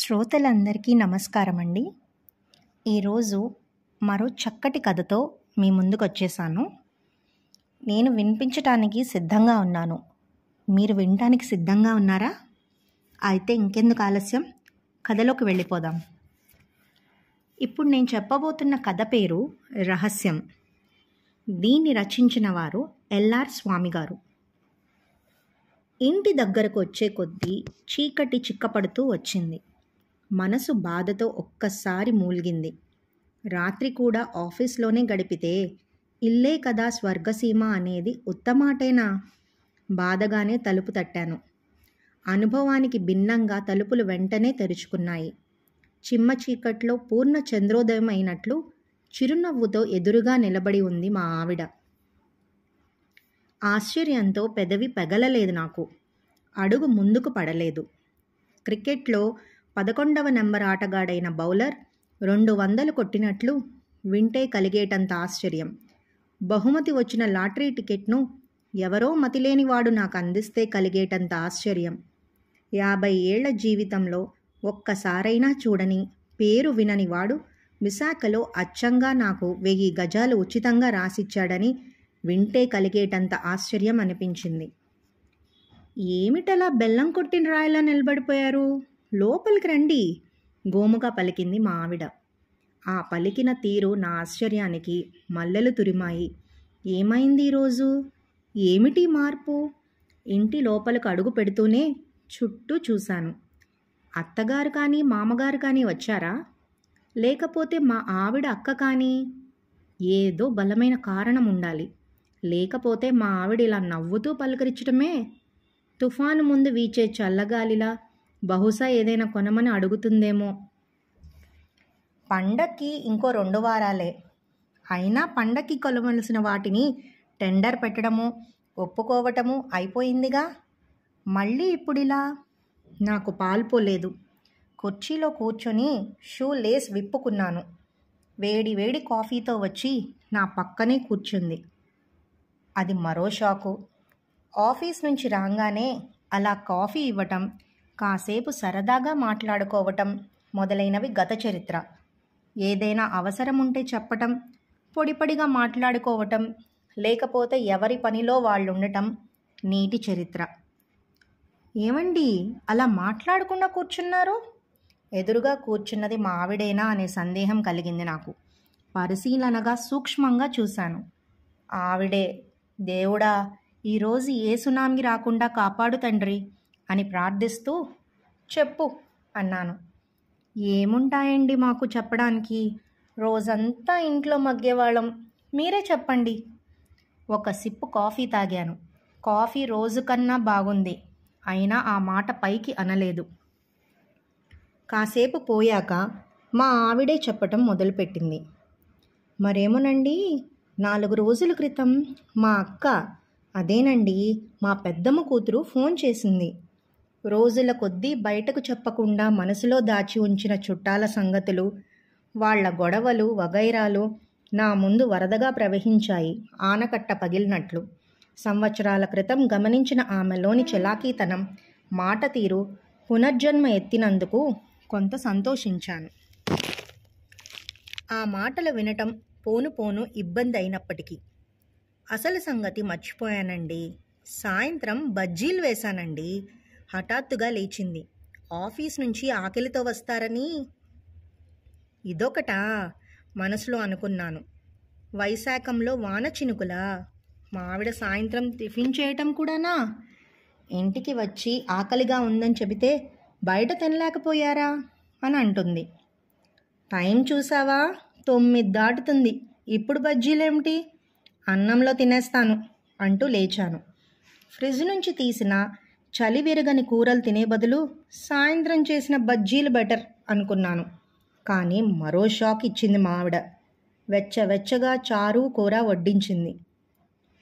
శ్రోతలందరికీ నమస్కారం అండి. ఈరోజు మరో చక్కటి కథతో మీ ముందుకు వచ్చేసాను. నేను వినిపించటానికి సిద్ధంగా ఉన్నాను. మీరు వినటానికి సిద్ధంగా ఉన్నారా? అయితే ఇంకెందుకు ఆలస్యం, కథలోకి వెళ్ళిపోదాం. ఇప్పుడు నేను చెప్పబోతున్న కథ పేరు రహస్యం. దీన్ని రచించిన వారు ఎల్ఆర్ స్వామి గారు. ఇంటి దగ్గరకు వచ్చే కొద్దీ చీకటి చిక్కపడుతూ వచ్చింది. మనసు బాధతో ఒక్కసారి మూలిగింది. రాత్రి కూడా ఆఫీస్లోనే గడిపితే ఇల్లే కదా స్వర్గసీమ అనేది ఉత్తమాటేనా? బాధగానే తలుపు తట్టాను. అనుభవానికి భిన్నంగా తలుపులు వెంటనే తెరుచుకున్నాయి. చిమ్మ చీకట్లో పూర్ణ చంద్రోదయం అయినట్లు చిరునవ్వుతో ఎదురుగా నిలబడి ఉంది మా ఆవిడ. ఆశ్చర్యంతో పెదవి పెగలలేదు నాకు. అడుగు ముందుకు పడలేదు. క్రికెట్లో 11వ నెంబర్ ఆటగాడైన బౌలర్ 200 కొట్టినట్లు వింటే కలిగేటంత ఆశ్చర్యం. బహుమతి వచ్చిన లాటరీ టికెట్ను ఎవరో మతిలేనివాడు నాకు అందిస్తే కలిగేటంత ఆశ్చర్యం. 50 ఏళ్ల జీవితంలో ఒక్కసారైనా చూడని, పేరు వినని వాడు విశాఖలో అచ్చంగా నాకు 1000 గజాలు ఉచితంగా రాసిచ్చాడని వింటే కలిగేటంత ఆశ్చర్యం అనిపించింది. ఏమిటలా బెల్లం కొట్టిన రాయిలా నిలబడిపోయారు? లోపలికి రండి, గోముగా పలికింది మా ఆవిడ. ఆ పలికిన తీరు నా ఆశ్చర్యానికి మల్లెలు తురిమాయి. ఏమైంది ఈరోజు? ఏమిటి మార్పు? ఇంటి లోపలికి అడుగు పెడుతూనే చుట్టూ చూశాను. అత్తగారు కానీ మామగారు కానీ వచ్చారా? లేకపోతే మా ఆవిడ అక్క కానీ? ఏదో బలమైన కారణం ఉండాలి. లేకపోతే మా ఆవిడ ఇలా నవ్వుతూ పలకరించడమే. తుఫాను ముందు వీచే చల్లగాలిలా బహుశా ఏదైనా కొనమని అడుగుతుందేమో. పండక్కి ఇంకో 2 వారాలే. అయినా పండక్కి కొలవలసిన వాటిని టెండర్ పెట్టడము, ఒప్పుకోవటము అయిపోయిందిగా. మళ్ళీ ఇప్పుడిలా? నాకు పాల్పోలేదు. కుర్చీలో కూర్చొని షూ లేస్ విప్పుకున్నాను. వేడి వేడి కాఫీతో వచ్చి నా పక్కనే కూర్చుంది. అది మరో షాకు. ఆఫీస్ నుంచి రాగానే అలా కాఫీ ఇవ్వటం, కాసేపు సరదాగా మాట్లాడుకోవటం మొదలైనవి గత చరిత్ర. ఏదైనా అవసరం ఉంటే చెప్పటం, పొడిపొడిగా మాట్లాడుకోవటం, లేకపోతే ఎవరి పనిలో వాళ్ళు ఉండటం నీటి చరిత్ర. ఏమండి అలా మాట్లాడకుండా కూర్చున్నారు? ఎదురుగా కూర్చున్నది మా ఆవిడేనా అనే సందేహం కలిగింది నాకు. పరిశీలనగా సూక్ష్మంగా చూశాను. ఆవిడే. దేవుడా, ఈరోజు ఏ సునామీ రాకుండా కాపాడు తండ్రి అని ప్రార్థిస్తూ చెప్పు అన్నాను. ఏముంటాయండి మాకు చెప్పడానికి? రోజంతా ఇంట్లో మగ్గేవాళ్ళం. మీరే చెప్పండి. ఒక సిప్పు కాఫీ తాగాను. కాఫీ రోజు కన్నా బాగుంది. అయినా ఆ మాట పైకి అనలేదు. కాసేపు పోయాక మా ఆవిడే చెప్పటం మొదలుపెట్టింది. మరేమోనండి, 4 రోజుల క్రితం మా అక్క, అదేనండి మా పెద్దమ్మ కూతురు ఫోన్ చేసింది. రోజుల కొద్దీ బయటకు చెప్పకుండా మనసులో దాచి ఉంచిన చుట్టాల సంగతులు, వాళ్ల గొడవలు వగైరాలు నా ముందు వరదగా ప్రవహించాయి. ఆనకట్ట పగిలినట్లు. సంవత్సరాల క్రితం గమనించిన ఆమెలోని చలాకీతనం, మాట తీరు పునర్జన్మ ఎత్తినందుకు కొంత సంతోషించాను. ఆ మాటలు వినటం పోను పోను ఇబ్బంది అయినప్పటికీ అసలు సంగతి మర్చిపోయానండి. సాయంత్రం బజ్జీలు వేశానండి. హఠాత్తుగా లేచింది. ఆఫీస్ నుంచి ఆకలితో వస్తారని. ఇదొకటా మనసులో అనుకున్నాను. వైశాఖంలో వాన చినుకులా? మా ఆవిడ సాయంత్రం టిఫిన్ చేయటం కూడానా? ఇంటికి వచ్చి ఆకలిగా ఉందని చెబితే బయట తినలేకపోయారా అని అంటుంది. టైం చూసావా? 9 దాటుతుంది. ఇప్పుడు బజ్జీలేమిటి? అన్నంలో తినేస్తాను అంటూ లేచాను. ఫ్రిడ్జ్ నుంచి తీసిన చలి విరగని కూరలు తినే బదులు సాయంత్రం చేసిన బజ్జీలు బెటర్ అనుకున్నాను. కానీ మరో షాక్ ఇచ్చింది మా ఆవిడ. వెచ్చగా చారు కూర వడ్డించింది.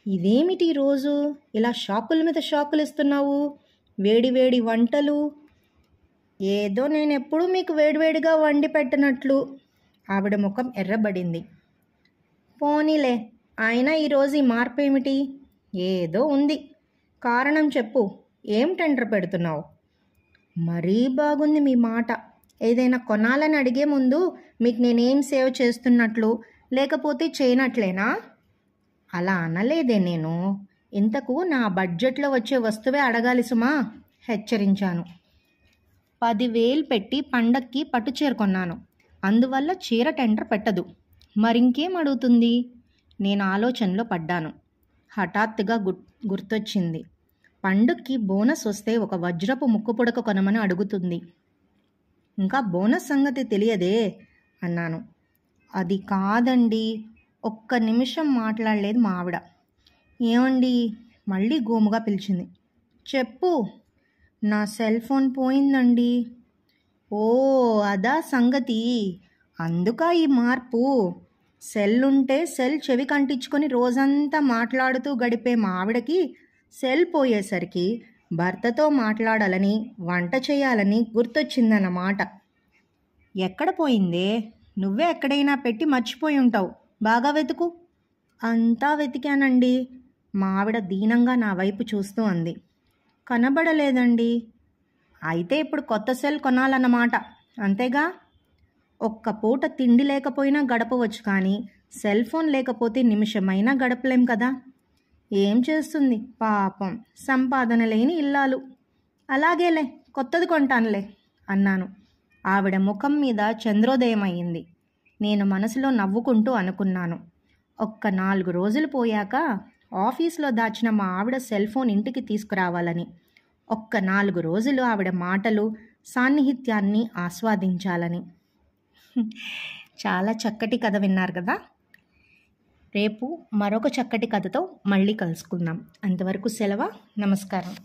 ఇదేమిటి రోజు ఇలా షాకుల మీద షాకులు ఇస్తున్నావు? వేడి వేడి వంటలు. ఏదో నేనెప్పుడూ మీకు వేడివేడిగా వండి పెట్టనట్లు. ఆవిడ ముఖం ఎర్రబడింది. పోనీలే, అయినా ఈరోజు ఈ మార్పు ఏమిటి? ఏదో ఉంది, కారణం చెప్పు. ఏం టెండర్ పెడుతున్నావు? మరీ బాగుంది మీ మాట. ఏదైనా కొనాలని అడిగే ముందు మీకు నేనేం సేవ్ చేస్తున్నట్లు లేకపోతే చేయనట్లేనా? అలా అనలేదే నేను. ఇంతకు నా బడ్జెట్లో వచ్చే వస్తువే అడగాలి సుమా, హెచ్చరించాను. 10,000 పెట్టి పండక్కి పట్టుచీర కొన్నాను. అందువల్ల చీర టెండర్ పెట్టదు. మరింకేం అడుగుతుంది? నేను ఆలోచనలో పడ్డాను. హఠాత్తుగా గుర్తొచ్చింది. పండుగకి బోనస్ వస్తే ఒక వజ్రపు ముక్కు పుడక కొనమని అడుగుతుంది. ఇంకా బోనస్ సంగతి తెలియదే అన్నాను. అది కాదండి. ఒక్క నిమిషం మాట్లాడలేదు మా ఆవిడ. ఏమండి? మళ్ళీ గోముగా పిలిచింది. చెప్పు. నా సెల్ ఫోన్ పోయిందండి. ఓ, అదా సంగతి. అందుకా ఈ మార్పు. సెల్ ఉంటే సెల్ చెవి కంటించుకొని రోజంతా మాట్లాడుతూ గడిపే మా ఆవిడకి సెల్ పోయేసరికి భర్తతో మాట్లాడాలని, వంట చేయాలని గుర్తొచ్చిందన్నమాట. ఎక్కడ పోయిందే? నువ్వే ఎక్కడైనా పెట్టి మర్చిపోయి ఉంటావు. బాగా వెతుకు. అంతా వెతికానండి. మా ఆవిడ దీనంగా నా వైపు చూస్తూ అంది. కనబడలేదండి. అయితే ఇప్పుడు కొత్త సెల్ కొనాలన్నమాట, అంతేగా? ఒక్క పూట తిండి లేకపోయినా గడపవచ్చు, కానీ సెల్ ఫోన్ లేకపోతే నిమిషమైనా గడపలేం కదా. ఏం చేస్తుంది పాపం, సంపాదన లేని ఇల్లాలు. అలాగేలే, కొత్తది కొంటానులే అన్నాను. ఆవిడ ముఖం మీద చంద్రోదయం అయింది. నేను మనసులో నవ్వుకుంటూ అనుకున్నాను, ఒక్క 4 రోజులు పోయాక ఆఫీస్లో దాచిన మా ఆవిడ సెల్ ఫోన్ ఇంటికి తీసుకురావాలని. ఒక్క 4 రోజులు ఆవిడ మాటలు, సాన్నిహిత్యాన్ని ఆస్వాదించాలని. చాలా చక్కటి కథ విన్నారు కదా. రేపు మరొక చక్కటి కథతో మళ్ళీ కలుసుకుందాం. అంతవరకు సెలవు. నమస్కారం.